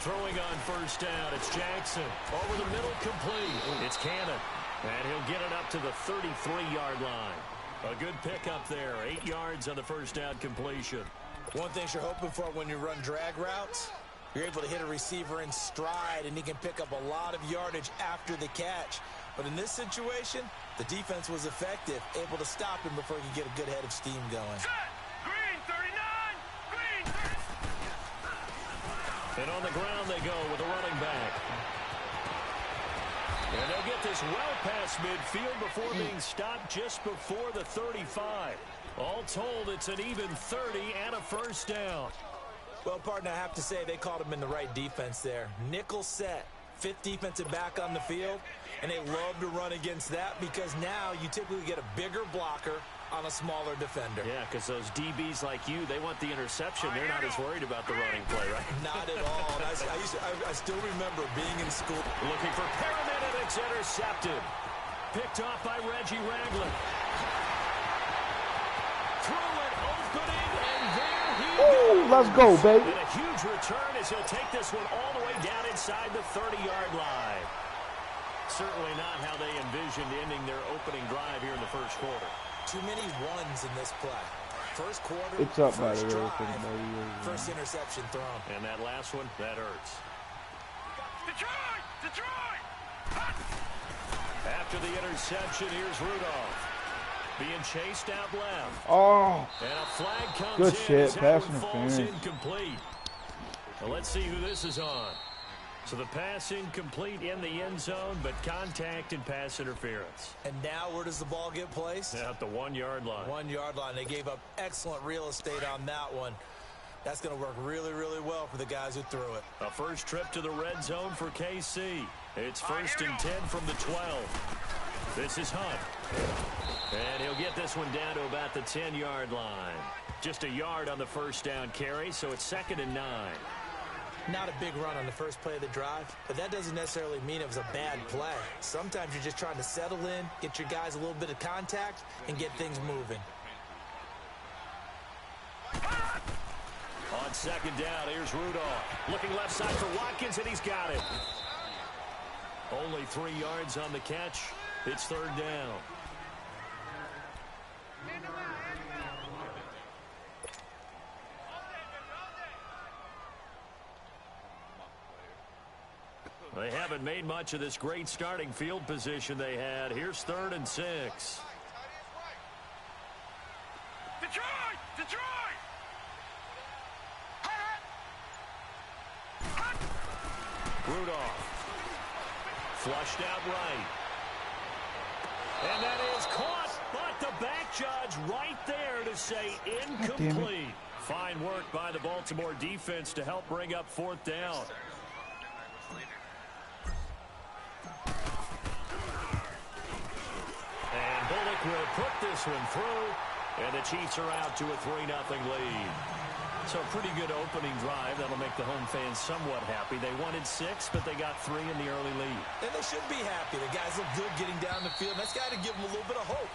Throwing on first down, it's Jackson. Over the middle, complete. It's Cannon. And he'll get it up to the 33-yard line. A good pickup there. 8 yards on the first down completion. One thing you're hoping for when you run drag routes, you're able to hit a receiver in stride, and he can pick up a lot of yardage after the catch. But in this situation, the defense was effective, able to stop him before he could get a good head of steam going. Green 39! Green 39! And on the ground they go with a running back. And they'll get this well past midfield before being stopped just before the 35. All told, it's an even 30 and a first down. Well, partner, I have to say they called him in the right defense there. Nickel set, 5th defensive back on the field, and they love to run against that because now you typically get a bigger blocker on a smaller defender. Yeah, because those DBs like you, they want the interception. They're not as worried about the running play, right? Not at all. I still remember being in school. Looking for paramedics, intercepted. Picked off by Reggie Ragland. Through it, opening, and there he goes. Let's go, baby. And a huge return as he'll take this one all the way down inside the 30-yard line. Certainly not how they envisioned ending their opening drive here in the first quarter. Too many ones in this play. First quarter, It's up by first the way. drive, first interception thrown. And that last one, that hurts. Detroit! Detroit! After the interception, here's Rudolph. Being chased out left. Oh, And a flag comes good in shit. as that Pass one falls interference. incomplete. Well, let's see who this is on. So the pass incomplete in the end zone, but contact and pass interference. And now where does the ball get placed? At the 1-yard line. 1-yard line. They gave up excellent real estate on that one. That's going to work really, really well for the guys who threw it. A first trip to the red zone for KC. It's 1st and 10 from the 12. This is Hunt. And he'll get this one down to about the 10-yard line. Just a yard on the first down carry, so it's 2nd and 9. Not a big run on the first play of the drive, but that doesn't necessarily mean it was a bad play. Sometimes you're just trying to settle in, get your guys a little bit of contact, and get things moving. On 2nd down, here's Rudolph. Looking left side for Watkins, and he's got it. Only 3 yards on the catch. It's 3rd down. They haven't made much of this great starting field position they had. Here's 3rd and 6. Detroit! Detroit! Rudolph. Flushed out right. And that is caught, but the back judge right there to say incomplete. Fine work by the Baltimore defense to help bring up 4th down. And Bullock will put this one through, and the Chiefs are out to a 3-0 lead. So a pretty good opening drive. That'll make the home fans somewhat happy. They wanted 6, but they got 3 in the early lead. And they should be happy. The guys look good getting down the field. That's got to give them a little bit of hope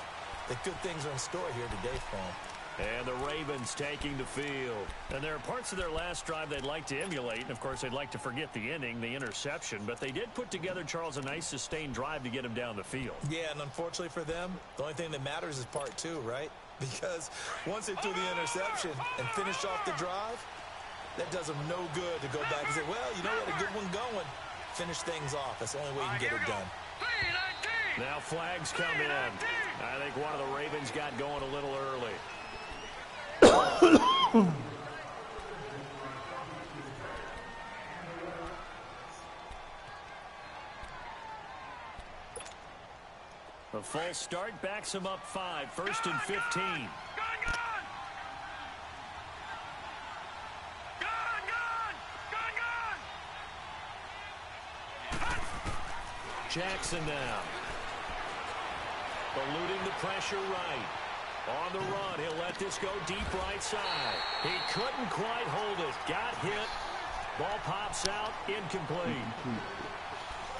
that good things are in store here today for them. And the Ravens taking the field. And there are parts of their last drive they'd like to emulate. And, of course, they'd like to forget the inning, the interception. But they did put together, Charles, a nice sustained drive to get them down the field. Yeah, and unfortunately for them, the only thing that matters is part 2, right? Because once they threw the interception and finished off the drive, that does them no good to go back and say, well, you know what, a good one going. Finish things off. That's the only way you can get it done. Now flags come in. I think one of the Ravens got going a little early. A false start backs him up 5, 1st and 15. Jackson now. Eluding the pressure right. On the run, he'll let this go deep right side. He couldn't quite hold it. Got hit. Ball pops out. Incomplete.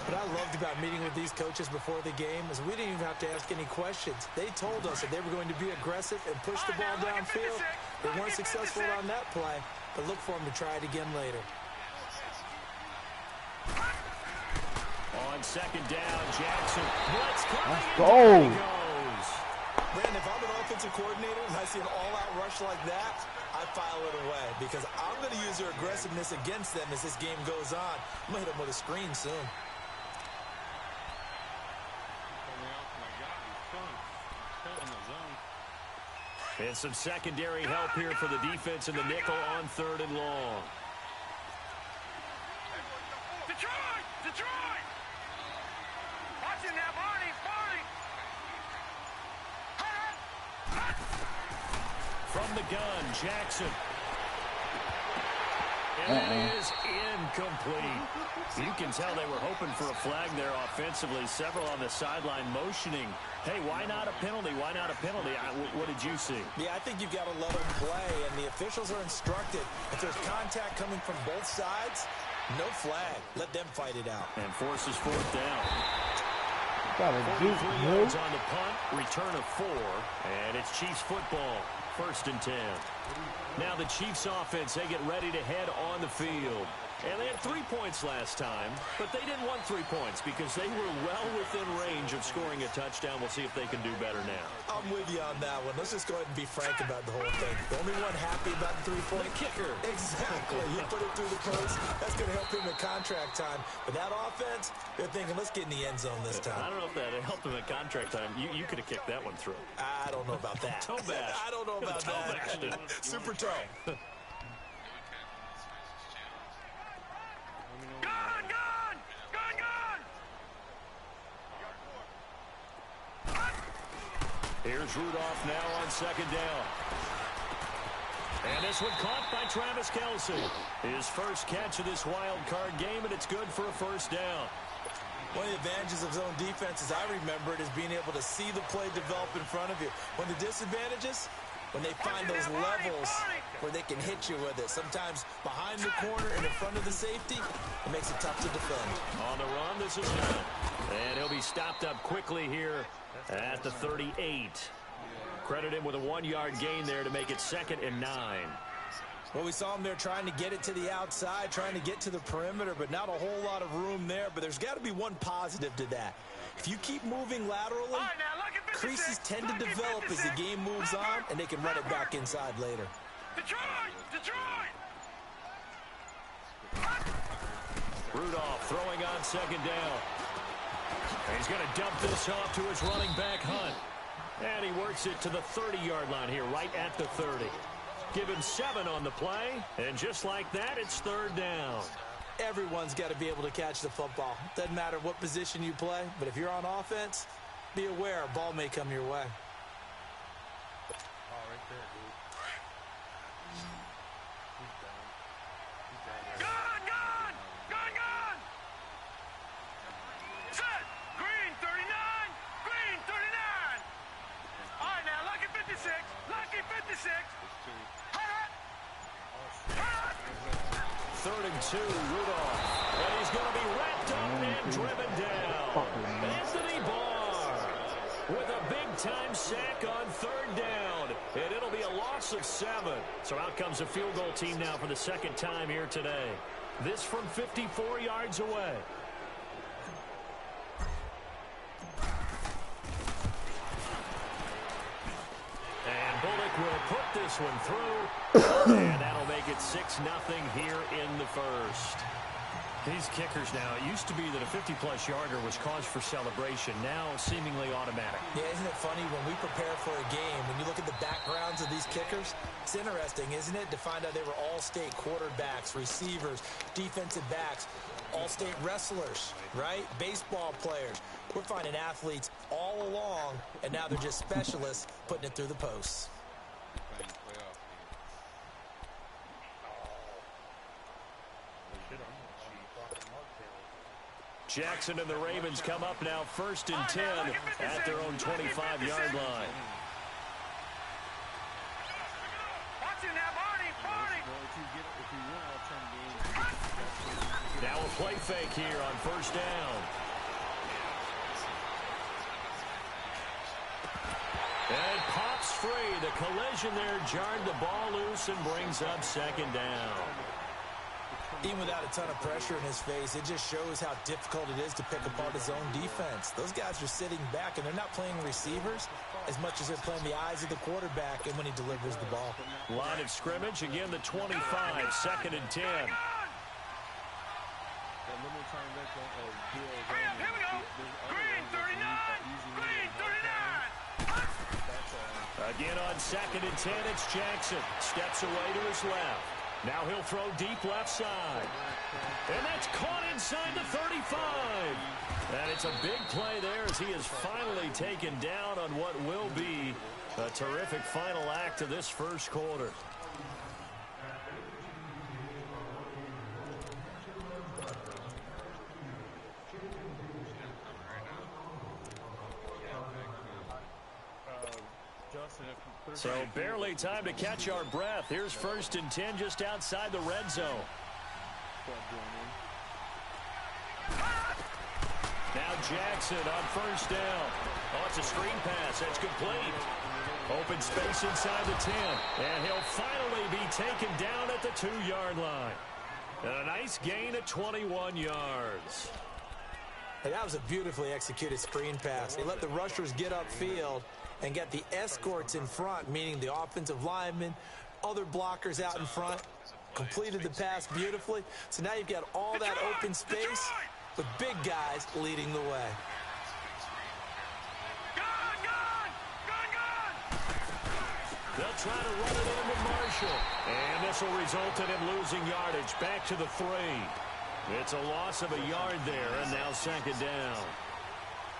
What I loved about meeting with these coaches before the game is we didn't even have to ask any questions. They told us that they were going to be aggressive and push the ball downfield. They weren't successful on that play, but look for them to try it again later. on second down. Jackson. Blitz coming. Let's and go. down he goes. Brandon, if I'm an offensive coordinator and I see an all-out rush like that, I file it away because I'm going to use their aggressiveness against them as this game goes on. I'm going to hit them with a screen soon. And some secondary help here for the defense in the nickel on 3rd and long. Detroit! Detroit! Watching that, Barney! Barney! From the gun, Jackson. And it is incomplete. You can tell they were hoping for a flag there offensively. Several on the sideline motioning. Hey, why not a penalty? Why not a penalty? What did you see? Yeah, I think you've got to let them play, and the officials are instructed. If there's contact coming from both sides, no flag. Let them fight it out. And forces 4th down. Got a 43 yards on the punt, return of 4, and it's Chiefs football, 1st and 10. Now the Chiefs offense, they get ready to head on the field. And they had 3 points last time, but they didn't want 3 points because they were well within range of scoring a touchdown. We'll see if they can do better now. I'm with you on that one. Let's just go ahead and be frank about the whole thing. The only one happy about the 3-point kicker. Exactly. He put it through the post. That's going to help him at contract time. But that offense, they're thinking, let's get in the end zone this time. I don't know if that helped him at contract time. You could have kicked that one through. I don't know about that. Toe bash. I don't know about Toe that. bashed it. Super toe. Gun! Gun! Gun! Gun! Here's Rudolph now on 2nd down. And this one caught by Travis Kelce. His first catch of this wild card game, and it's good for a 1st down. One of the advantages of zone defense, as I remember it, is being able to see the play develop in front of you. One of the disadvantages, when they find those levels where they can hit you with it. Sometimes behind the corner and in front of the safety, it makes it tough to defend. On the run, this is Hunt. And he'll be stopped up quickly here at the 38. Credit him with a 1-yard gain there to make it 2nd and 9. Well, we saw him there trying to get it to the outside, trying to get to the perimeter, but not a whole lot of room there. But there's got to be one positive to that. If you keep moving laterally, All right, now, look at 56. creases tend to Look at develop as the 56. game moves on, and they can run it back inside later. Detroit! Detroit! Rudolph throwing on 2nd down. And he's going to dump this off to his running back, Hunt. And he works it to the 30-yard line here, right at the 30. Give him 7 on the play, and just like that, it's 3rd down. Everyone's got to be able to catch the football. Doesn't matter what position you play, but if you're on offense, be aware a ball may come your way. Gun! Gun! Gun! Gun! Set! Green 39! Green 39! All right, now, lucky 56! Lucky 56! Hut! Hut! 3rd and 2, Rudolph. And he's going to be wrapped up and driven down. Anthony Barr with a big-time sack on 3rd down. And it'll be a loss of 7. So out comes a field goal team now for the 2nd time here today. This from 54 yards away. And Bullock will put this one through. And that'll make it 6-0 here in the 1st. These kickers now, it used to be that a 50-plus yarder was cause for celebration. Now seemingly automatic. Yeah, isn't it funny when we prepare for a game, when you look at the backgrounds of these kickers, it's interesting, isn't it, to find out they were all-state quarterbacks, receivers, defensive backs, all-state wrestlers, right? Baseball players. We're finding athletes all along, and now they're just specialists putting it through the posts. Jackson and the Ravens come up now 1st and 10 at their own 25-yard line. Watching that, Barney! Barney! Now a play fake here on 1st down. And pops free. The collision there jarred the ball loose and brings up 2nd down. Even without a ton of pressure in his face, it just shows how difficult it is to pick apart his own defense. Those guys are sitting back, and they're not playing receivers as much as they're playing the eyes of the quarterback and when he delivers the ball. Line of scrimmage, again the 25, 2nd and 10. Here we go. Green 39. Green 39. Again on 2nd and 10, it's Jackson. Steps away to his left. Now he'll throw deep left side. And that's caught inside the 35. And it's a big play there as he is finally taken down on what will be a terrific final act of this first quarter. So barely time to catch our breath. Here's 1st and 10 just outside the red zone. Now Jackson on 1st down. Oh, it's a screen pass. That's complete. Open space inside the 10. And he'll finally be taken down at the 2-yard line. And a nice gain of 21 yards. Hey, that was a beautifully executed screen pass. He let the rushers get upfield and get the escorts in front, meaning the offensive linemen, other blockers out in front, completed the pass beautifully. So now you've got all that open space with big guys leading the way. They'll try to run it into Marshall. And this will result in him losing yardage back to the 3. It's a loss of a yard there, and now 2nd down.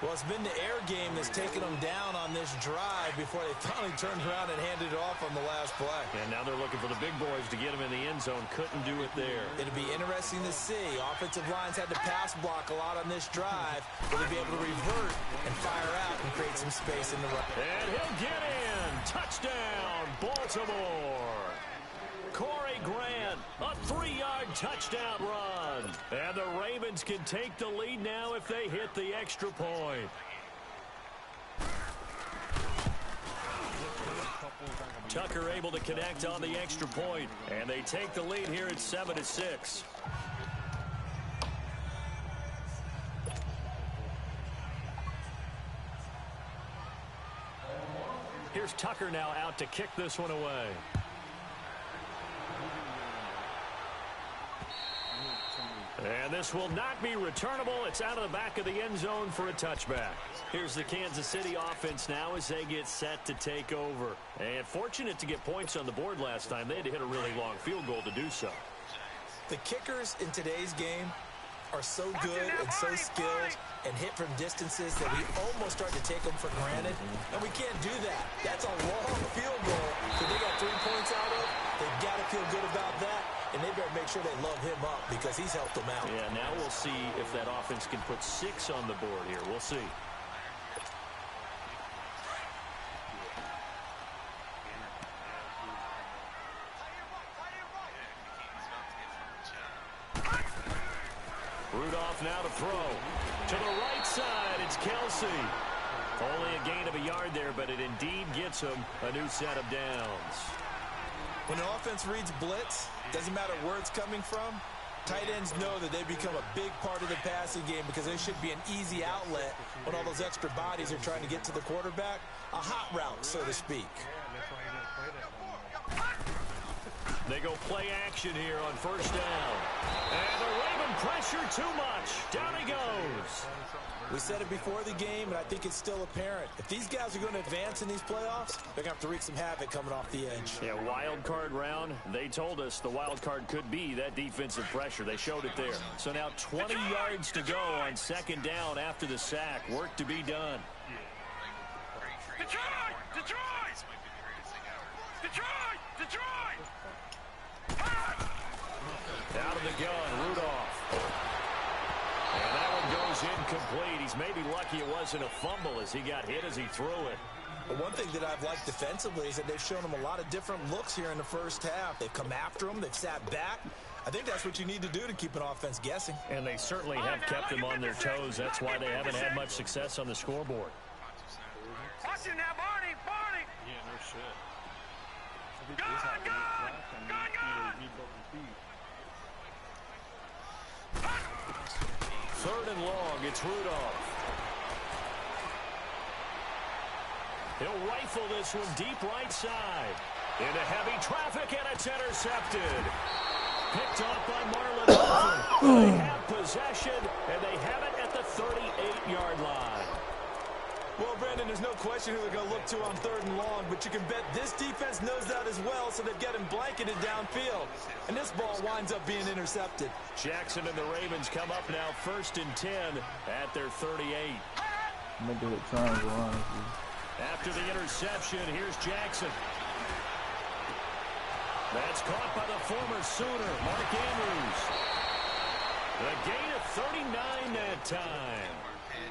Well, it's been the air game that's taken them down on this drive before they finally turned around and handed it off on the last play. And now they're looking for the big boys to get him in the end zone. Couldn't do it there. It'll be interesting to see. Offensive lines had to pass block a lot on this drive. Will they be able to revert and fire out and create some space in the run? And he'll get in. Touchdown, Baltimore. Corey Grant, a 3-yard touchdown run. And the Ravens can take the lead now if they hit the extra point. Tucker able to connect on the extra point, and they take the lead here at 7-6. Here's Tucker now out to kick this one away. And this will not be returnable. It's out of the back of the end zone for a touchback. Here's the Kansas City offense now as they get set to take over. And fortunate to get points on the board last time. They had to hit a really long field goal to do so. The kickers in today's game are so good and so skilled and hit from distances that we almost start to take them for granted. And we can't do that. That's a long field goal that they got 3 points out of. They've got to feel good about that. And they better make sure they love him up because he's helped them out. Yeah, now we'll see if that offense can put 6 on the board here. We'll see. Rudolph now to throw. To the right side, it's Kelsey. Only a gain of a yard there, but it indeed gets him a new set of downs. When an offense reads blitz, doesn't matter where it's coming from, tight ends know that they become a big part of the passing game because they should be an easy outlet when all those extra bodies are trying to get to the quarterback. A hot route, so to speak. They go play action here on 1st down. And the Raven pressure too much. Down he goes. We said it before the game, and I think it's still apparent. If these guys are going to advance in these playoffs, they're going to have to wreak some havoc coming off the edge. Yeah, wild card round. They told us the wild card could be that defensive pressure. They showed it there. So now 20 yards to go on 2nd down after the sack. Work to be done. Detroit! Detroit! Detroit! Detroit! Out of the gun, Rudolph. And that one goes incomplete. He's maybe lucky it wasn't a fumble as he got hit as he threw it. But one thing that I've liked defensively is that they've shown him a lot of different looks here in the first half. They've come after him. They've sat back. I think that's what you need to do to keep an offense guessing. And they certainly have kept them on their toes. That's why they haven't had much success on the scoreboard. Watch it now, Barney! Barney! Yeah, no shit. Gun! Gun! Gun! Gun! 3rd and long. It's Rudolph. He'll rifle this one deep right side. Into heavy traffic, and it's intercepted. Picked off by Marlon Humphrey. They have possession, and they have it at the 38-yard line. Well, Brandon, there's no question who they're going to look to on 3rd and long, but you can bet this defense knows that as well, so they've got him blanketed downfield. And this ball winds up being intercepted. Jackson and the Ravens come up now 1st and 10 at their 38. I'm going to do it triangle, honestly. After the interception, here's Jackson. That's caught by the former Sooner, Mark Andrews. The gain of 39 that time.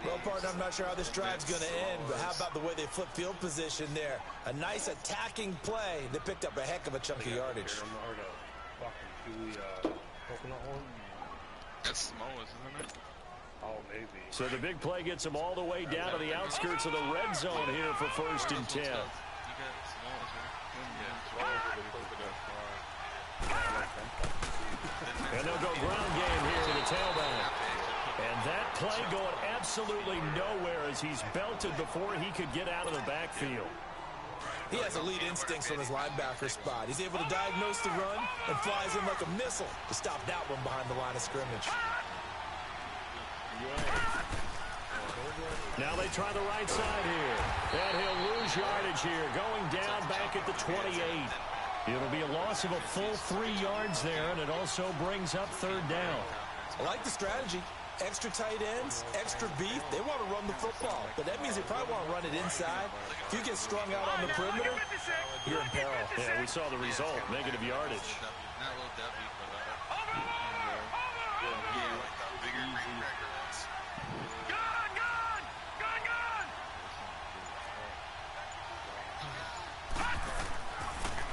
Well, partner, I'm not sure how this drive's going to end, but how about the way they flip field position there? A nice attacking play. They picked up a heck of a chunk of yardage. That's small, isn't it? Oh, maybe. So the big play gets them all the way down to the outskirts of the red zone here for 1st and 10. And they'll go ground game here to the tailback. And that play going absolutely nowhere as he's belted before he could get out of the backfield. He has elite instincts from his linebacker spot. He's able to diagnose the run and flies in like a missile to stop that one behind the line of scrimmage. Now they try the right side here. And he'll lose yardage here, going down back at the 28. It'll be a loss of a full 3 yards there, and it also brings up 3rd down. I like the strategy. Extra tight ends, extra beef. They want to run the football, but that means they probably want to run it inside. If you get strung out on the perimeter, you're in peril. Yeah, we saw the result, negative yardage.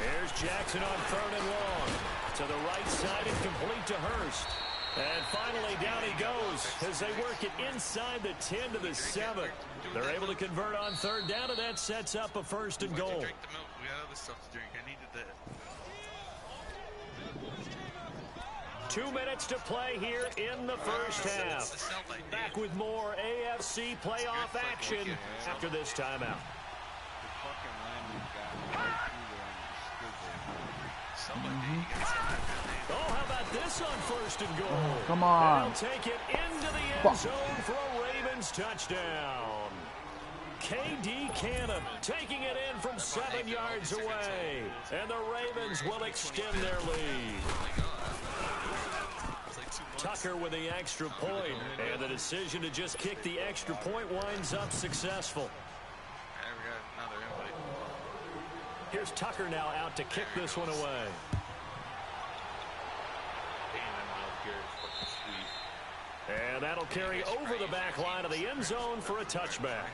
There's Jackson on 3rd and long. To the right side and complete to Hurst. And finally, down he goes as they work it inside the 10 to the 7. They're able to convert on 3rd down, and that sets up a 1st and goal. We got other stuff to drink. I needed that. 2 minutes to play here in the 1st half. Back with more AFC playoff action after this timeout. Oh, how about this on 1st and goal? Oh, come on. They'll take it into the end zone for a Ravens touchdown. K.D. Cannon taking it in from 7 yards away. And the Ravens will extend their lead. Tucker with the extra point. And the decision to just kick the extra point winds up successful. Here's Tucker now out to kick this one away. And that'll carry over the back line of the end zone for a touchback.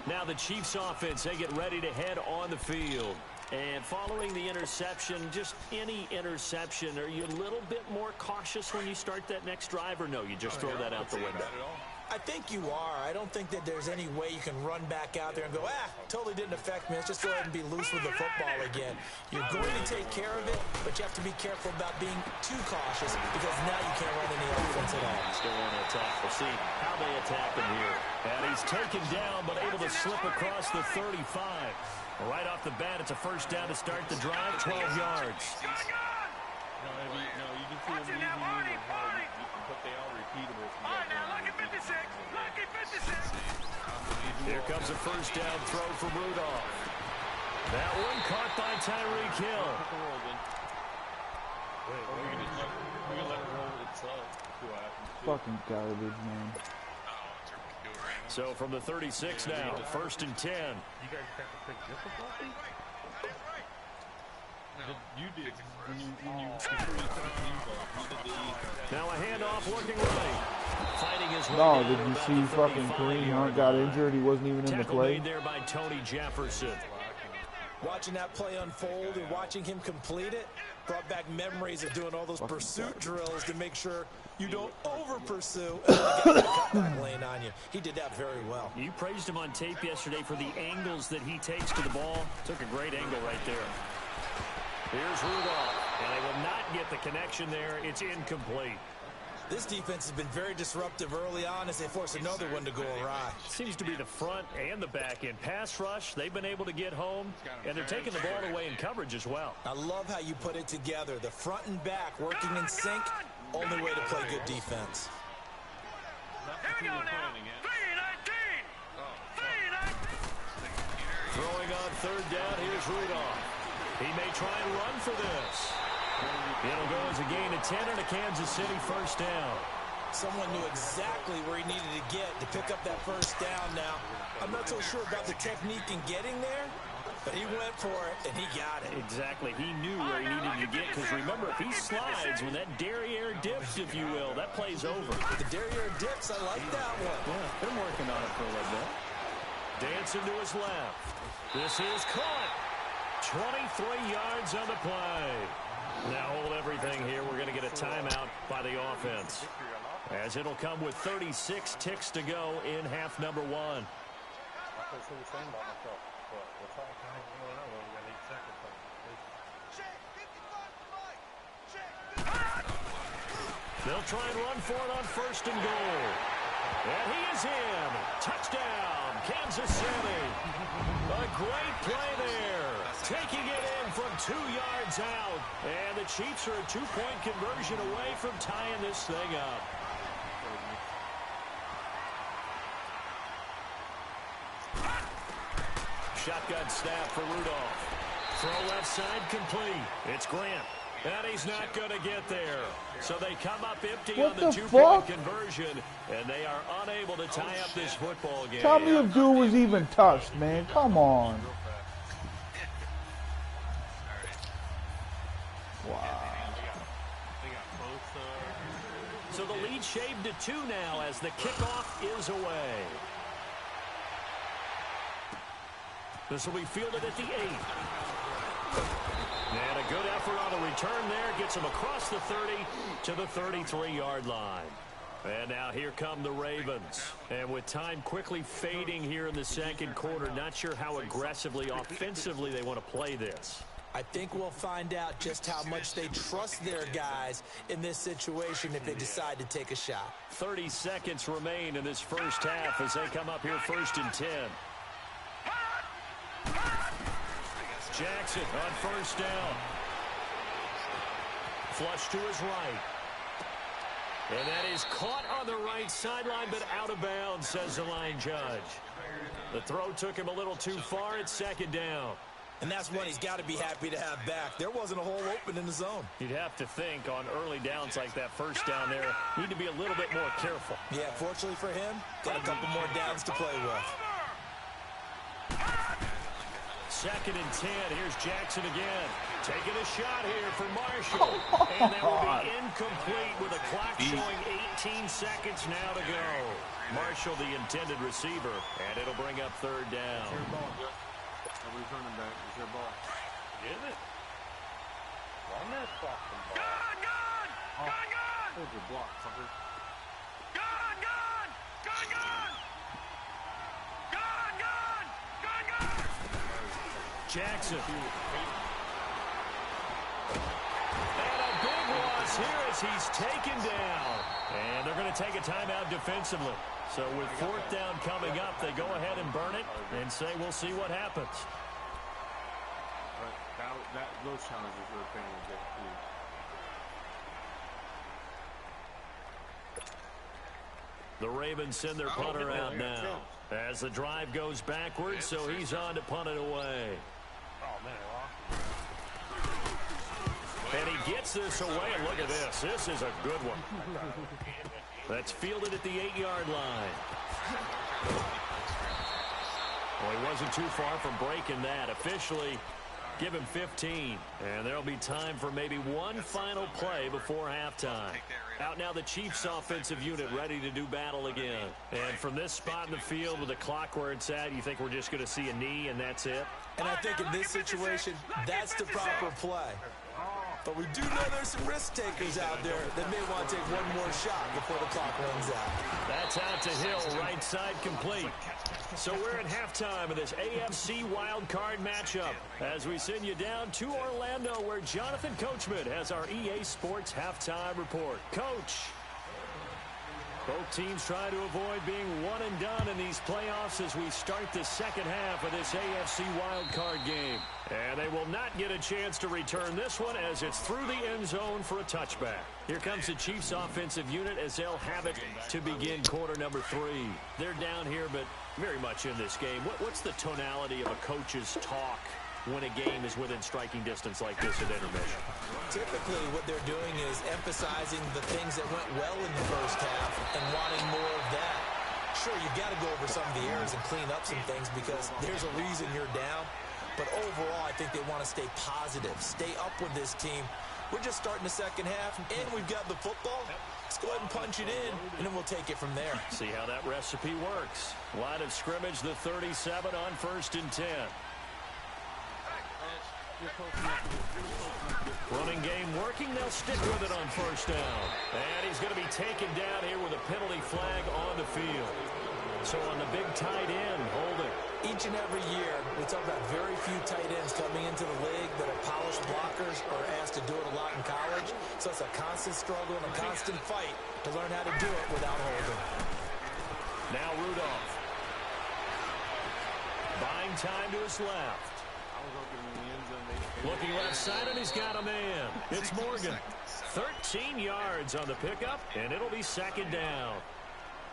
Now the Chiefs offense, they get ready to head on the field. And following the interception, just any interception, are you a little bit more cautious when you start that next drive, or no, you just throw that out the window? I think you are. I don't think that there's any way you can run back out there and go, totally didn't affect me. Let's just go ahead and be loose with the football again. You're going to take care of it, but you have to be careful about being too cautious because now you can't run any offense at all. Still want to attack. We'll see how they attack him here. And he's taken down, but able to slip across the 35. Right off the bat, it's a 1st down to start the drive, 12 yards. No, you can see them easy moving hard, but they are repeatable. Here comes a 1st down throw from Rudolph. That one caught by Tyreek Hill. We're going to let it roll itself. Fucking garbage, man. So from the 36 now, 1st and 10. You guys have to pick difficulty? You did. Now a handoff working right. Fighting his way No, down did to you about see the fucking 35 Kareem yard Hunt got line. injured? He wasn't even in the Tackle play. made there by Tony Jefferson. Watching that play unfold and watching him complete it brought back memories of doing all those pursuit drills to make sure you don't over-pursue and get the cutback lane on you. He did that very well. You praised him on tape yesterday for the angles that he takes to the ball. Took a great angle right there. Here's Rudolph, and they will not get the connection there. It's incomplete. This defense has been very disruptive early on as they force another one to go awry. Seems to be the front and the back end. Pass rush, they've been able to get home, and they're taking the ball away in coverage as well. I love how you put it together. The front and back working in sync, only way to play good defense. Here we go now. 3-19. 3-19. Throwing on third down, here's Rudolph. He may try and run for this. It'll go as a gain of 10 and a Kansas City first down. Someone knew exactly where he needed to get to pick up that first down now. I'm not so sure about the technique in getting there, but he went for it, and he got it. Exactly. He knew where he needed to get, because remember, if he slides, when that derriere dips, if you will, that play's over. The derriere dips, I like that one. Yeah, been working on it for a little bit. Dancing to his left. This is caught. 23 yards on the play. Now hold everything here. We're going to get a timeout by the offense, as it'll come with 36 ticks to go in half number one. They'll try and run for it on first and goal. And he is in. Touchdown, Kansas City. A great play there. Taking it in from 2 yards out. And the Chiefs are a two-point conversion away from tying this thing up. Shotgun snap for Rudolph. Throw left side complete. It's Grant. And he's not going to get there. So they come up empty on the two-point conversion, and they are unable to tie up this football game. Tell me if dude was even touched, man. Come on. Wow. So the lead shaved to 2 now as the kickoff is away. This will be fielded at the 8. And a good effort on the return there. Gets him across the 30 to the 33-yard line. And now here come the Ravens. And with time quickly fading here in the second quarter, not sure how aggressively, offensively they want to play this. I think we'll find out just how much they trust their guys in this situation if they decide to take a shot. 30 seconds remain in this first half as they come up here first and 10. Jackson on first down. Flush to his right. And that is caught on the right sideline, but out of bounds, says the line judge. The throw took him a little too far. It's second down. And that's one he's got to be happy to have back. There wasn't a hole open in the zone. You'd have to think on early downs like that first down there, need to be a little bit more careful. Yeah, fortunately for him, got a couple more downs to play with. Second and 10. Here's Jackson again. Taking a shot here for Marshall. And that will be incomplete with a clock showing 18 seconds now to go. Marshall, the intended receiver, and it'll bring up third down. Nobody's running back. It's their ball. Is it? Run that fucking ball. Gone, gone! Gone, gone! Hold your block, fucker. Gone, gone! Gone, gone! Gone, gone! Gone, gone! Jackson. And a big loss here as he's taken down. And they're going to take a timeout defensively. So with fourth down coming up, they go ahead and burn it and say we'll see what happens. Those challenges were a pain in the dick, too. The Ravens send their punter out now as the drive goes backwards, so he's on to punt it away. Oh, man. And he gets this away, and look at this. This is a good one. That's fielded at the 8-yard line. Well, he wasn't too far from breaking that. Officially, give him 15. And there'll be time for maybe one final play before halftime. Out now the Chiefs offensive unit ready to do battle again. And from this spot in the field with the clock where it's at, you think we're just going to see a knee and that's it? And I think in this situation, that's the proper play. But we do know there's some risk takers out there that may want to take one more shot before the clock runs out. That's out to Hill, right side complete. So we're at halftime of this AFC wildcard matchup as we send you down to Orlando where Jonathan Coachman has our EA Sports halftime report. Coach. Both teams try to avoid being one and done in these playoffs as we start the second half of this AFC wildcard game. And they will not get a chance to return this one as it's through the end zone for a touchback. Here comes the Chiefs offensive unit as they'll have it to begin quarter number 3. They're down here, but very much in this game. What's the tonality of a coach's talk when a game is within striking distance like this at intermission? Typically, what they're doing is emphasizing the things that went well in the first half and wanting more of that. Sure, you've got to go over some of the errors and clean up some things because there's a reason you're down. But overall, I think they want to stay positive, stay up with this team. We're just starting the second half, and we've got the football. Let's go ahead and punch it in, and then we'll take it from there. See how that recipe works. Line of scrimmage, the 37 on 1st and 10. Running game working. They'll stick with it on 1st down. And he's going to be taken down here with a penalty flag on the field. So on the big tight end, holding. Each and every year, we talk about very few tight ends coming into the league that are polished blockers or asked to do it a lot in college. So it's a constant struggle and a constant fight to learn how to do it without holding. Now Rudolph. Buying time to his left. Looking left side, and he's got a man. It's Morgan. 13 yards on the pickup, and it'll be 2nd down.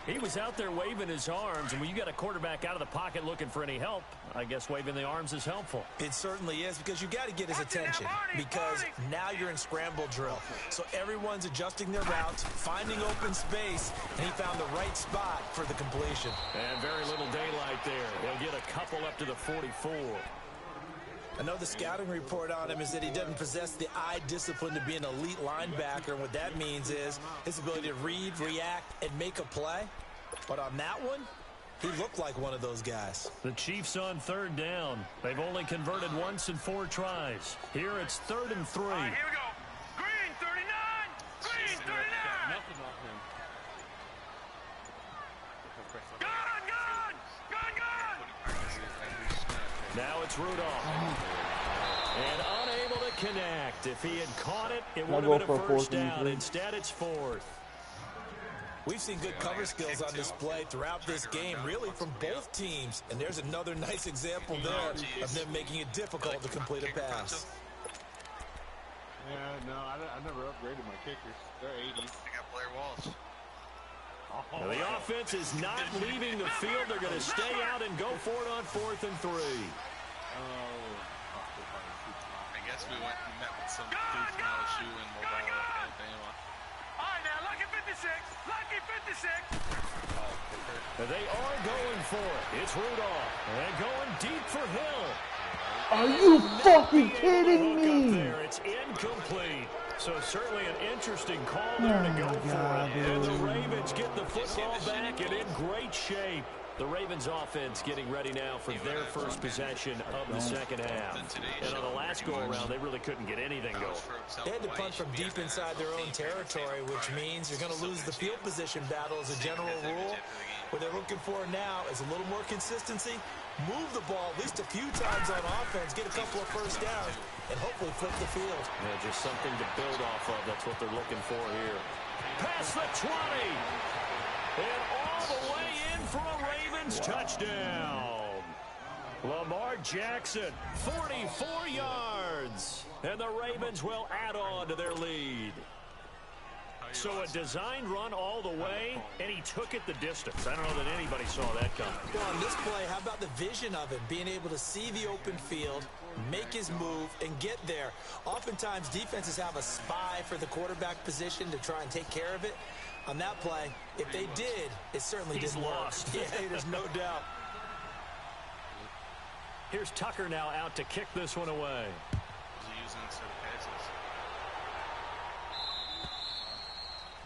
He was out there waving his arms, and when you got a quarterback out of the pocket looking for any help, I guess waving the arms is helpful. It certainly is, because you got to get his attention, because now you're in scramble drill. So everyone's adjusting their routes, finding open space, and he found the right spot for the completion. And very little daylight there. He'll get a couple up to the 44. I know the scouting report on him is that he doesn't possess the eye discipline to be an elite linebacker. And what that means is his ability to read, react, and make a play. But on that one, he looked like one of those guys. The Chiefs on 3rd down. They've only converted once in 4 tries. Here it's 3rd and 3. All right, here we go. Green 39. Green 39. Nothing off him. Gun. Now it's Rudolph. And unable to connect. If he had caught it, it would have been a 1st down. Instead, it's 4th. We've seen good cover skills on display throughout this game, really from both teams. And there's another nice example there of them making it difficult to complete a pass. Yeah, no, I never upgraded my kickers. They're 80s. They got Blair Walsh. Now the offense is not leaving the field. They're going to stay out and go for it on 4th and 3. I guess we went and met with some dudes from LSU and Mobile and Alabama. All right, now, lucky 56. Lucky 56. They are going for it. It's Rudolph. And going deep for Hill. Are you fucking kidding Hook up me? there. It's incomplete. So certainly an interesting call there to go for it. And the Ravens get the football back and in great shape. The Ravens offense getting ready now for their first possession of the second half. And on the last go-around, they really couldn't get anything going. They had to punt from deep inside their own territory, which means you're going to lose the field position battle as a general rule. What they're looking for now is a little more consistency, move the ball at least a few times on offense, get a couple of 1st downs, and hopefully flip the field. Yeah, just something to build off of. That's what they're looking for here. Past the 20. And all the way in for a Ravens touchdown. Lamar Jackson, 44 yards. And the Ravens will add on to their lead. So a designed run all the way, and he took it the distance. I don't know that anybody saw that coming. Well, on this play, how about the vision of it? Being able to see the open field, make his move, and get there. Oftentimes, defenses have a spy for the quarterback position to try and take care of it. On that play, if they did, it certainly didn't lost. work. Yeah, there's no doubt. Here's Tucker now out to kick this one away.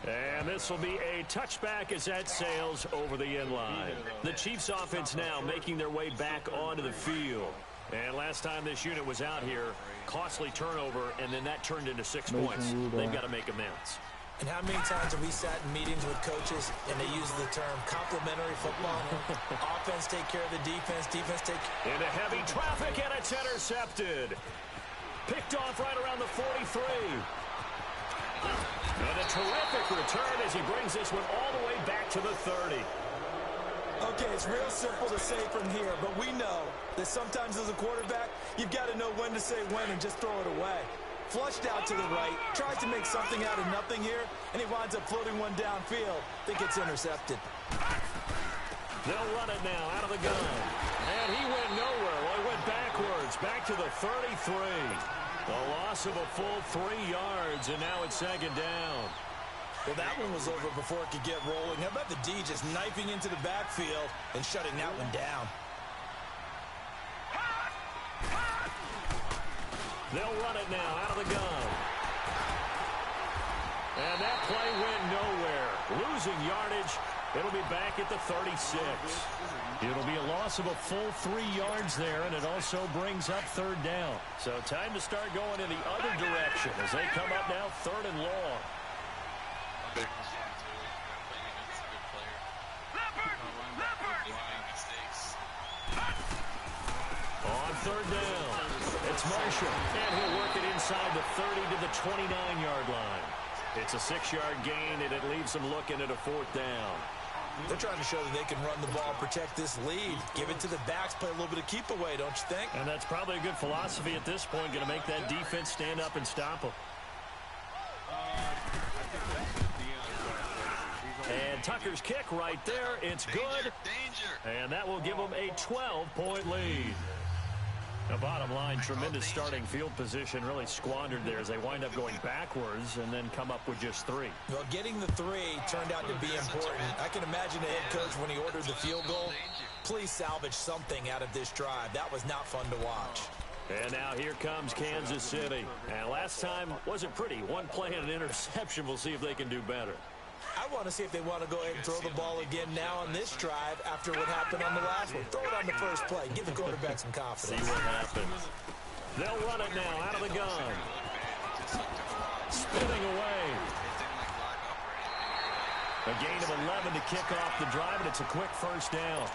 And this will be a touchback as that sails over the end line. The Chiefs offense now making their way back onto the field. And last time this unit was out here, costly turnover, and then that turned into 6 points. They've got to make amends. And how many times have we sat in meetings with coaches and they use the term complementary football? Offense take care of the defense, defense take... Into heavy traffic, and it's intercepted. Picked off right around the 43. And a terrific return as he brings this one all the way back to the 30. Okay, it's real simple to say from here, but we know that sometimes as a quarterback, you've got to know when to say when and just throw it away. Flushed out to the right, tries to make something out of nothing here, and he winds up floating one downfield. Think it's intercepted. They'll run it now out of the gun. And he went nowhere. Well, he went backwards, back to the 33. A loss of a full 3 yards, and now it's second down. Well, that one was over before it could get rolling. How about the D just knifing into the backfield and shutting that one down? They'll run it now out of the gun. And that play went nowhere. Losing yardage. It'll be back at the 36. It'll be a loss of a full 3 yards there, and it also brings up third down. So time to start going in the other direction as they come up now third and long. Big one, too. Playing against a good player. Making mistakes. On third down, it's Marshall, and he'll work it inside the 30 to the 29-yard line. It's a 6-yard gain, and it leaves them looking at a fourth down. They're trying to show that they can run the ball, protect this lead, give it to the backs, play a little bit of keep away, don't you think? And that's probably a good philosophy at this point, going to make that defense stand up and stop them. And Tucker's kick right there. It's good. And that will give them a 12-point lead. The bottom line, tremendous starting field position, really squandered there as they wind up going backwards and then come up with just 3. Well, getting the 3 turned out to be important. I can imagine the head coach when he ordered the field goal. Please salvage something out of this drive. That was not fun to watch. And now here comes Kansas City. And last time wasn't pretty. One play and an interception. We'll see if they can do better. I want to see if they want to go ahead and throw the ball again now on this drive after what happened on the last one. Throw it on the first play. Give the quarterback some confidence. See what happens. They'll run it now out of the gun. Spinning away. A gain of 11 to kick off the drive, and it's a quick first down.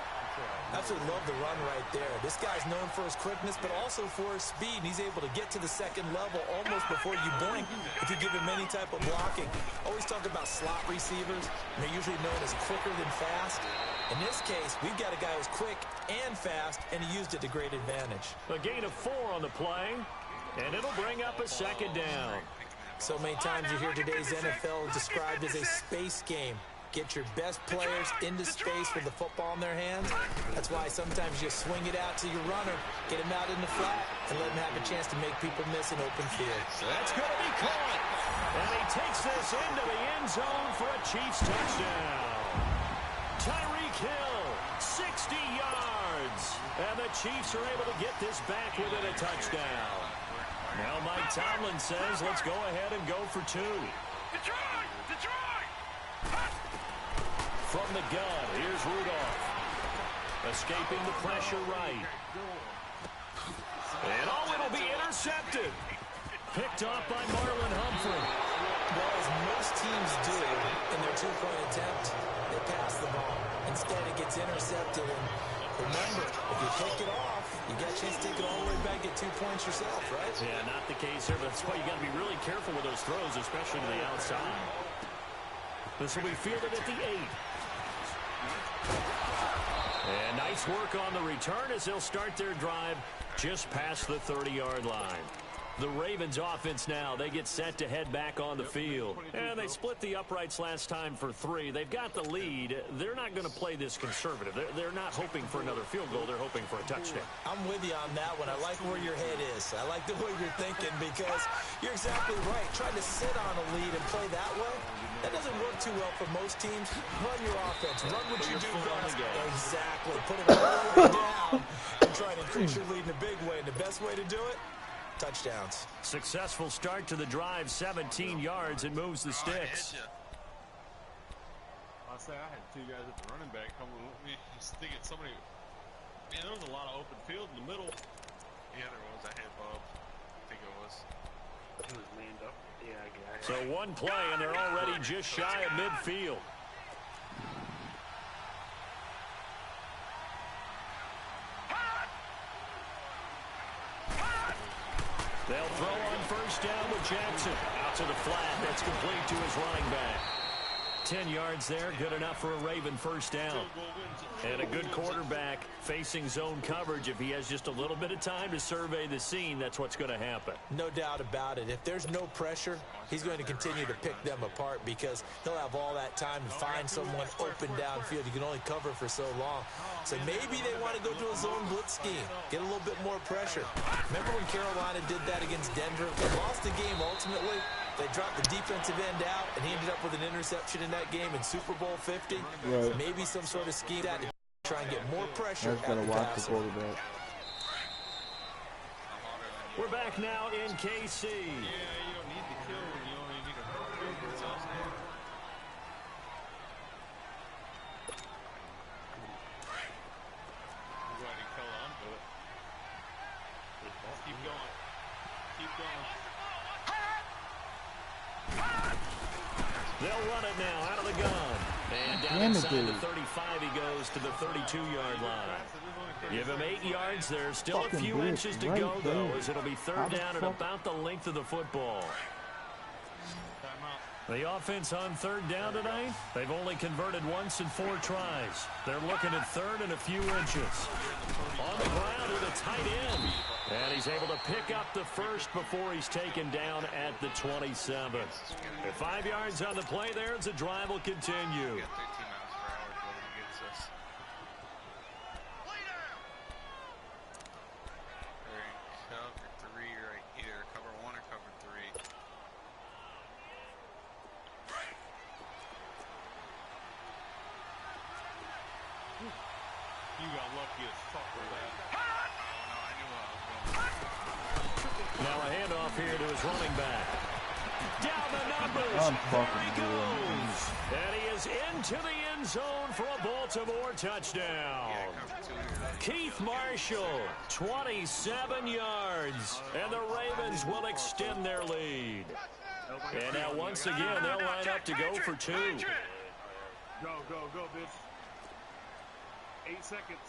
Absolutely love the run right there. This guy's known for his quickness, but also for his speed. He's able to get to the second level almost before you blink if you give him any type of blocking. Always talk about slot receivers, and they're usually known as quicker than fast. In this case, we've got a guy who's quick and fast, and he used it to great advantage. A gain of 4 on the play, and it'll bring up a second down. So many times you hear today's NFL described as a space game. Get your best players into space with the football in their hands. That's why sometimes you swing it out to your runner, get him out in the flat, and let him have a chance to make people miss an open field. That's going to be caught. And he takes this into the end zone for a Chiefs touchdown. Tyreek Hill, 60 yards. And the Chiefs are able to get this back within a touchdown. Now Mike Tomlin says, let's go ahead and go for 2. Detroit! Detroit! From the gun, here's Rudolph. Escaping the pressure right. And it'll be intercepted. Picked off by Marlon Humphrey. Well, as most teams do in their 2-point attempt, they pass the ball. Instead, it gets intercepted. And remember, if you pick it off, you got a chance to take it all the way back, get 2 points yourself, right? Yeah, not the case here, but that's why you got to be really careful with those throws, especially to the outside. This will be fielded at the 8. And nice work on the return as they'll start their drive just past the 30-yard line. The Ravens offense now, they get set to head back on the field. And they split the uprights last time for 3. They've got the lead. They're not going to play this conservative. They're not hoping for another field goal. They're hoping for a touchdown. I'm with you on that one. I like where your head is. I like the way you're thinking because you're exactly right. Trying to sit on a lead and play that way, that doesn't work too well for most teams. Run your offense. Run what you do best. Exactly. Put it all the way down and try to increase your lead in a big way. And the best way to do it, touchdowns. Successful start to the drive, 17 yards, and moves the sticks. I say I had 2 guys at the running back coming with me. Just thinking somebody, man, there was a lot of open field in the middle. Yeah, there was. I had Bob. I think it was. He was manned up. Yeah, I got it. So one play, and they're already just shy of midfield. They'll throw on first down with Jackson. Out to the flat. That's complete to his running back. 10 yards there, good enough for a Raven first down. And a good quarterback facing zone coverage. If he has just a little bit of time to survey the scene, that's what's going to happen. No doubt about it. If there's no pressure, he's going to continue to pick them apart because he'll have all that time to find someone open downfield. You can only cover for so long. So maybe they want to go to a zone blitz scheme, get a little bit more pressure. Remember when Carolina did that against Denver? They lost the game ultimately. They dropped the defensive end out, and he ended up with an interception in that game in Super Bowl 50. Right. Maybe some sort of scheme that to try and get more pressure Just gotta at the watch the passer. quarterback. We're back now in KC. Yeah, you don't need to kill when you only need a field goal. Go ahead and kill onto it. Keep going. Keep going. They'll run it now out of the gun. And down Damn it, inside dude. the 35, he goes to the 32-yard line. Give him 8 yards there. Still a Fucking few blitz inches to right go, though, there. as it'll be How third the down and fuck? about the length of the football. Timeout. The offense on third down tonight, they've only converted once in 4 tries. They're looking at third and a few inches. On the ground with a tight end. And he's able to pick up the first before he's taken down at the 27. At 5 yards on the play there, as the drive will continue. We got 13 miles per hour going against us. They're in cover 3 right here. Cover 1 or cover 3. You got lucky as fuck with that. Oh, no, I knew I was going. Now a handoff here to his running back. Down the numbers. I'm There he fucking goes. And he is into the end zone for a Baltimore touchdown. Yeah, cover 2 here. Keith Marshall, 27 yards. And the Ravens will extend their lead. And now once again, they'll line up to go for 2. Go, bitch. 8 seconds.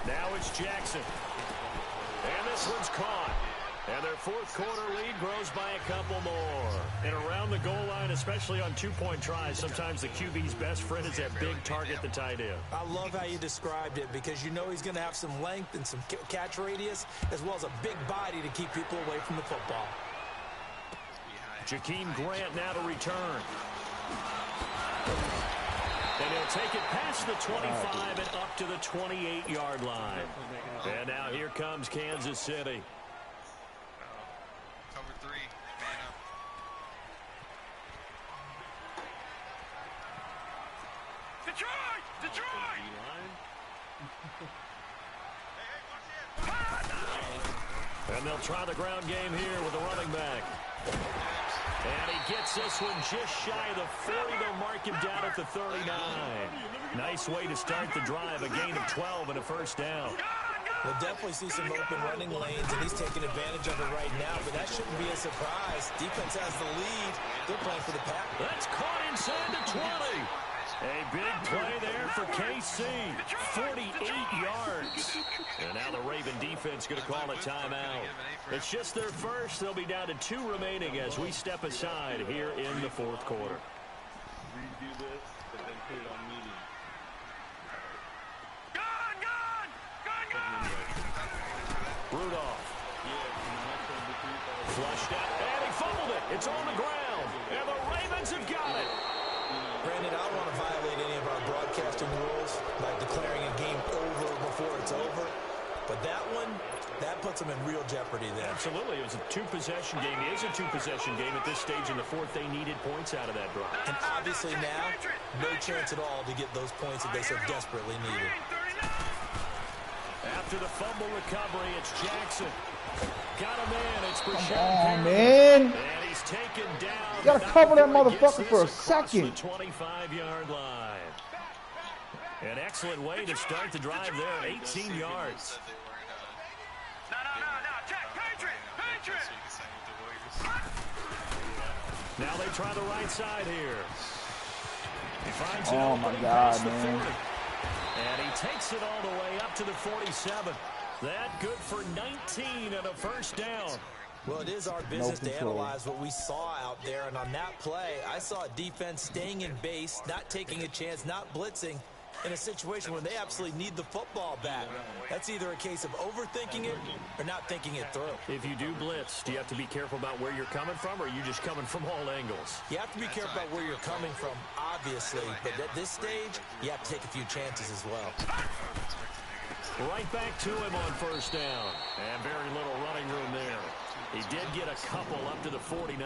Now it's Jackson. And this one's caught. And their fourth quarter lead grows by a couple more. And around the goal line, especially on 2-point tries, sometimes the QB's best friend is that big target, the tight end. I love how you described it because you know he's going to have some length and some catch radius as well as a big body to keep people away from the football. Jakeem Grant now to return. And he'll take it past the 25 and up to the 28-yard line. And now here comes Kansas City. Cover 3. Man up. Detroit! And they'll try the ground game here with the running back. And he gets this one just shy of the 40. They'll mark him down at the 39. Nice way to start the drive. A gain of 12 and a first down. We'll definitely see some open running lanes, and he's taking advantage of it right now, but that shouldn't be a surprise. Defense has the lead. They're playing for the Packers. That's caught inside the 20. A big play there for KC. 48 yards. And now the Raven defense going to call a timeout. It's just their first. They'll be down to 2 remaining as we step aside here in the fourth quarter. Redo this, but then put it on medium. Rudolph. Flushed out, and he fumbled it. It's on the ground, and the Ravens have got it. Brandon, I don't want to violate any of our broadcasting rules by declaring a game over before it's over, but that one, that puts them in real jeopardy there. Absolutely. It was a 2-possession game. It is a 2-possession game at this stage in the fourth. They needed points out of that drive. And obviously now, no chance at all to get those points that they so desperately needed. After the fumble recovery, it's Jackson. Got a man. It's Brashad on, Perriman. man. And he's taken down. You gotta cover that Before he gets motherfucker for a this across second. the 25-yard line. An excellent way to start the drive there. 18 yards. Now they try the right side here. He finds an Oh, my opening God, past the man. 40. And he takes it all the way up to the 47. That good for 19 and a first down. Well, it is our business to analyze what we saw out there, and on that play, I saw a defense staying in base, not taking a chance, not blitzing, in a situation where they absolutely need the football back. That's either a case of overthinking it or not thinking it through. If you do blitz, do you have to be careful about where you're coming from, or are you just coming from all angles? You have to be careful about where you're coming from, obviously, but at this stage, you have to take a few chances as well. Right back to him on first down, and very little running room there. He did get a couple up to the 49.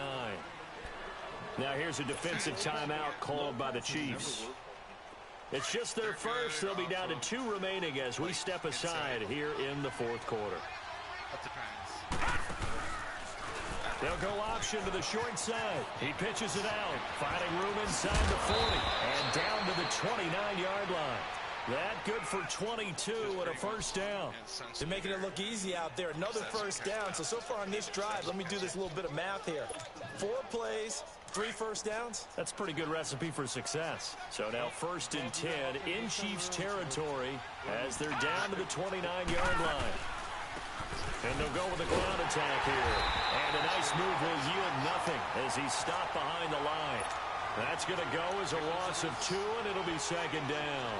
Now here's a defensive timeout called by the Chiefs. It's just their first. They'll be down to 2 remaining as we step aside here in the fourth quarter. They'll go option to the short side. He pitches it out, finding room inside the 40 and down to the 29-yard line. That good for 22 and a first down. They're making it look easy out there. Another first down. So far on this drive, let me do this little bit of math here. 4 plays, 3 first downs. That's a pretty good recipe for success. So now first and 10 in Chiefs territory as they're down to the 29-yard line. And they'll go with a ground attack here. And a nice move will yield nothing as he's stopped behind the line. That's going to go as a loss of 2, and it'll be second down.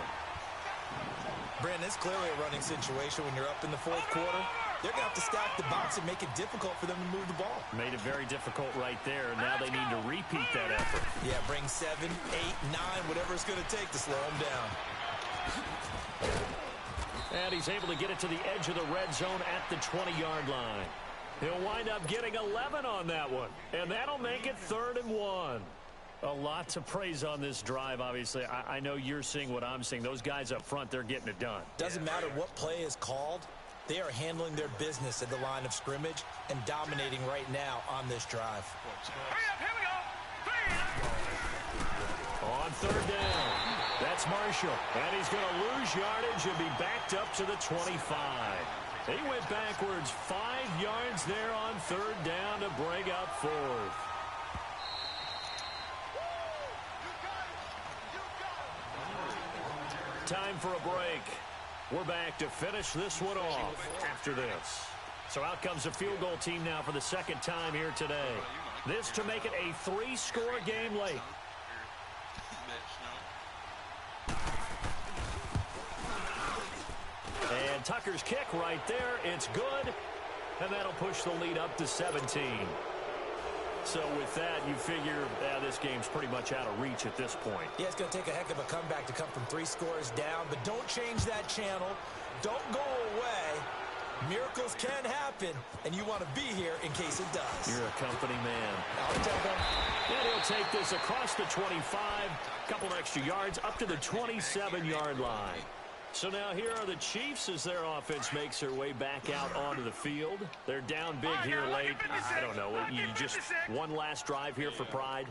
Brandon, it's clearly a running situation when you're up in the fourth quarter. They're going to have to stack the box and make it difficult for them to move the ball. Made it very difficult right there. Now they need to repeat that effort. Yeah, bring 7, 8, 9, whatever it's going to take to slow them down. And he's able to get it to the edge of the red zone at the 20-yard line. He'll wind up getting 11 on that one. And that'll make it 3rd and 1. A lot to praise on this drive, obviously. I know you're seeing what I'm seeing. Those guys up front, they're getting it done. Doesn't matter what play is called. They are handling their business at the line of scrimmage and dominating right now on this drive. Here we go. On 3rd down, that's Marshall. And he's going to lose yardage and be backed up to the 25. He went backwards 5 yards there on 3rd down to bring up 4th. Time for a break. We're back to finish this one off after this. So out comes a field goal team now for the second time here today. This to make it a 3-score game late. And Tucker's kick right there. It's good. And that'll push the lead up to 17. So with that, you figure this game's pretty much out of reach at this point. Yeah, it's going to take a heck of a comeback to come from 3 scores down. But don't change that channel. Don't go away. Miracles can happen, and you want to be here in case it does. You're a company man. I'll take them. And he'll take this across the 25, a couple extra yards, up to the 27-yard line. So now here are the Chiefs as their offense makes their way back out onto the field. They're down big here late. I don't know. You just one last drive here for pride.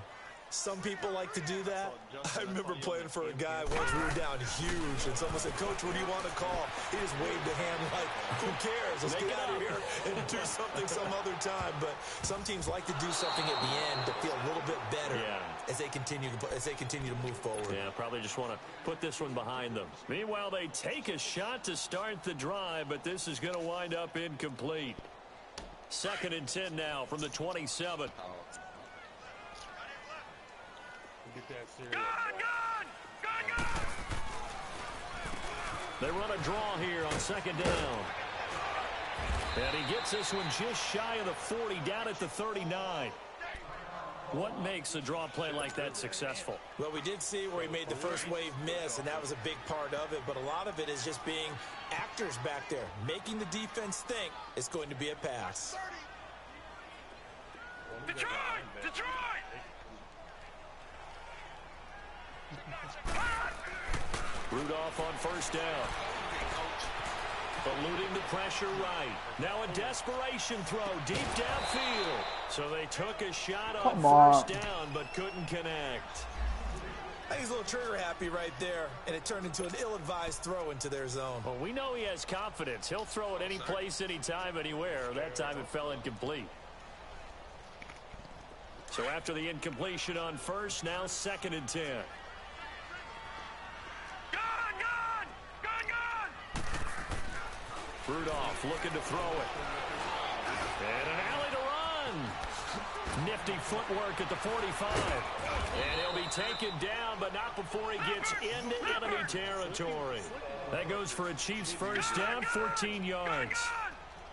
Some people like to do that. I remember playing for a guy once. We were down huge, and someone said, "Coach, what do you want to call?" He just waved a hand like, "Who cares? Let's get out of here and do something some other time." But some teams like to do something at the end to feel a little bit better as they continue to move forward. Yeah, probably just want to put this one behind them. Meanwhile, they take a shot to start the drive, but this is going to wind up incomplete. 2nd and 10 now from the 27. Gun! They run a draw here on 2nd down. And he gets this one just shy of the 40, down at the 39. What makes a draw play like that successful? Well, we did see where he made the first wave miss, and that was a big part of it. But a lot of it is just being actors back there, making the defense think it's going to be a pass. Detroit! Rudolph on 1st down. Eluding the pressure right. Now a desperation throw deep downfield. So they took a shot on 1st down but couldn't connect. I think he's a little trigger happy right there, and it turned into an ill-advised throw into their zone. Well, we know he has confidence. He'll throw it any place, anytime, anywhere. That time it fell incomplete. So after the incompletion on 1st, now 2nd and 10. Rudolph looking to throw it. And an alley to run. Nifty footwork at the 45. And he'll be taken down, but not before he gets into enemy territory. That goes for a Chiefs first down, 14 yards.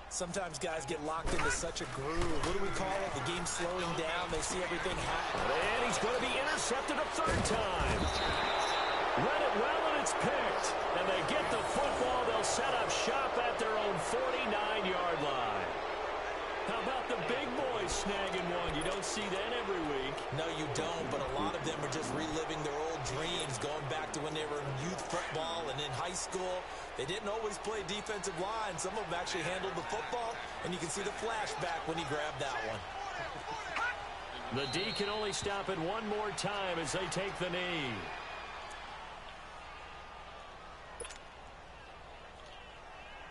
Sometimes guys get locked into such a groove. What do we call it? The game's slowing down. They see everything happen. And he's going to be intercepted a third time. Read it well, and it's picked. And they get the football. They'll set up shop at their own 49-yard line. How about the big boys snagging one? You don't see that every week. No, you don't, but a lot of them are just reliving their old dreams, going back to when they were in youth football and in high school. They didn't always play defensive line. Some of them actually handled the football, and you can see the flashback when he grabbed that one. The D can only stop it one more time as they take the knee.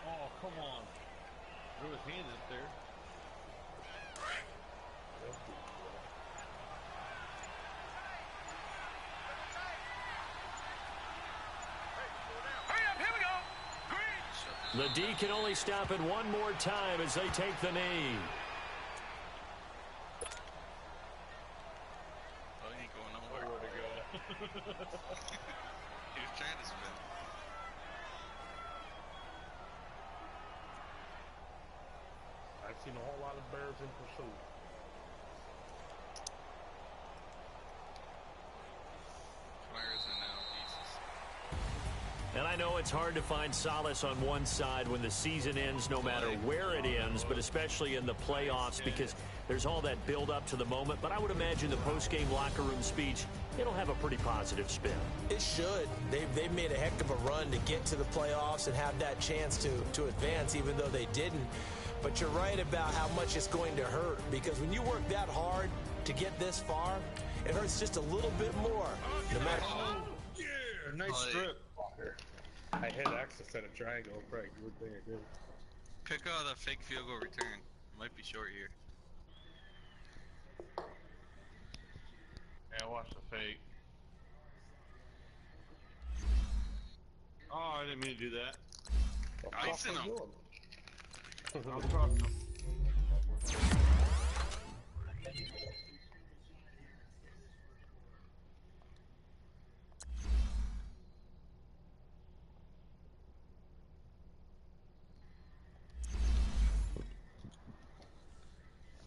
Oh, come on. Threw his hand up there. The D can only stop it one more time as they take the knee. Oh, he ain't going nowhere. Nowhere to go. He was trying to spin. I've seen a whole lot of Bears in pursuit. Flyers are now Jesus. And I know it's hard to find solace on one side when the season ends, no matter where it ends, but especially in the playoffs, because there's all that build up to the moment. But I would imagine the post-game locker room speech, it'll have a pretty positive spin. It should. They've made a heck of a run to get to the playoffs and have that chance to advance, even though they didn't. But you're right about how much it's going to hurt, because when you work that hard to get this far, it hurts just a little bit more. No matter. Yeah, nice strip. I hit X instead of triangle. Probably a good thing I did. Pick out a fake field goal return. Might be short here. Yeah, watch the fake. Oh, I didn't mean to do that. Icing him. I'll cross him.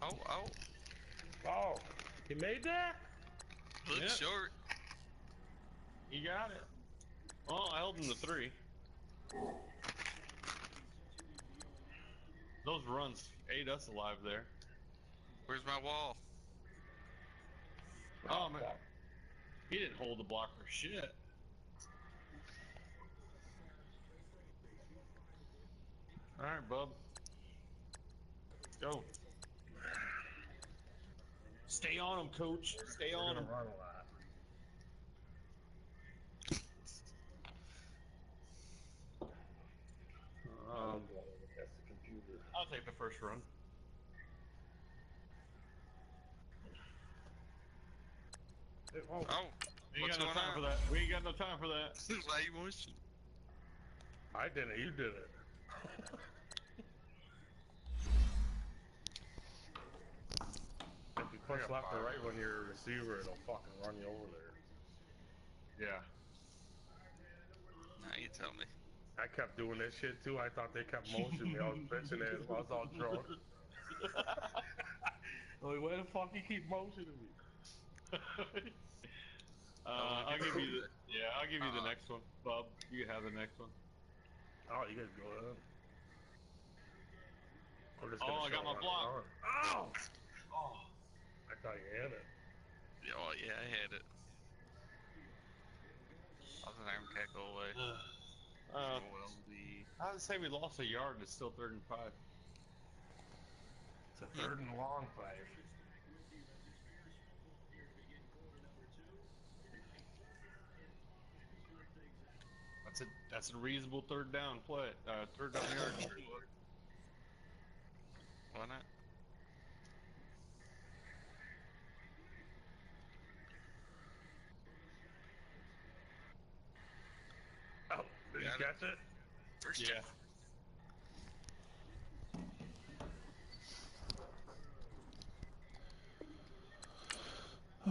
Oh. Oh, he made that? Look Yep. short. You got it. Well, I held him to 3. Those runs ate us alive there. Where's my wall? Oh, man. He didn't hold the block for shit. All right, bub. Go. Stay on him, coach. Stay on him. Run a lot. That's the computer. I'll take the first run. Oh, Oh, We ain't what's got no going time on? for that. We ain't got no time for that. Why you motion? I didn't. You did it. If you push left or right when you're a receiver, it'll fucking run you over there. Yeah. Now you tell me. I kept doing this shit too. I thought they kept motioning me. I was bitching it while I was all drunk. Like, why the fuck you keep motioning me? I'll give you the I'll give you the next one, Bob. You can have the next one. Oh, you guys go ahead. I'm just Oh, gonna I got show my it block. on. Ow! Oh, I thought you had it. Oh yeah, I had it. I was an arm tackle away. I would say we lost a yard. It's still 3rd and 5. It's a 3rd and long 5. That's a reasonable 3rd down play. 3rd down yard. Why not? Oh, did you Got it. catch it? First Yeah. down.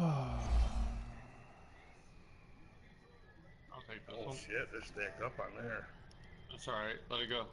I'll take this Oh one. shit, they're stacked up on there. That's alright. Let it go.